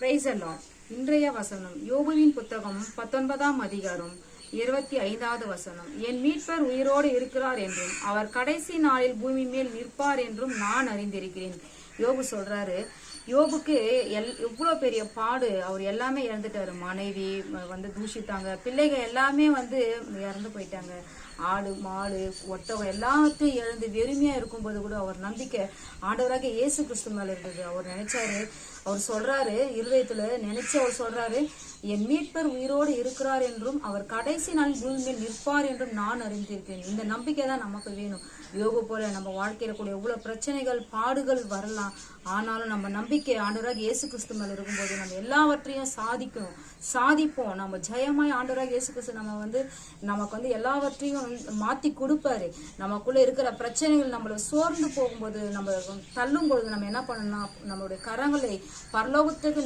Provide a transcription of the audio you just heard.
Price எல்லாம். இன்றைய வசனம் யோபுவின் புத்தகம் 19ஆம் அதிகாரம் 25வது வசனம். என் மீட்பர் உயிரோடு இருக்கிறார் என்றும் அவர் கடைசி நாளில் பூமி மேல் நிற்பார் என்றும் நான் அறிந்திருக்கிறேன். யோபு சொல்றாரு, யோபுக்கு எவ்வளோ பெரிய பாடு, அவர் எல்லாமே இறந்துட்டாரு. மனைவி தூஷித்தாங்க, பிள்ளைகள் எல்லாமே இறந்து போயிட்டாங்க. ஆடு மாடு ஒட்டகம் எல்லாத்தையும் இழந்து வெறுமையா இருக்கும்போது கூட அவர் நம்பிக்கை ஆண்டவராக இயேசு கிறிஸ்து மேல இருந்தது. அவர் நினைச்சாரு, அவர் சொல்றாரு, இருதயத்துல நினைச்சு அவர் சொல்றாரு, என் மீட்பர் உயிரோடு இருக்கிறார் என்றும் அவர் கடைசி நாள் பூமி மேல் நிற்பார் என்றும் நான் அறிந்திருக்கேன். இந்த நம்பிக்கை தான் நமக்கு வேணும். யோபு போல நம்ம வாழ்க்கையில கூட எவ்வளவு பிரச்சனைகள் பாடுகள் வரலாம், ஆனாலும் நம்ம நம்பிக்கை ஆண்டவராக இயேசு கிறிஸ்து மேல இருக்கும்போது நம்ம எல்லாவற்றையும் சாதிப்போம். நம்ம ஜெயமாய் ஆண்டவராக இயேசு கிறிஸ்து நமக்கு எல்லாவற்றையும் மாத்தி கொடுப்பாரு. நமக்குள்ள இருக்கிற பிரச்சனைகள் நம்மள சோர்ந்து போகும்போது, நம்ம தள்ளும் பொழுது நம்ம என்ன பண்ணணும்னா நம்மளுடைய கரங்களை பரலோகத்துக்கு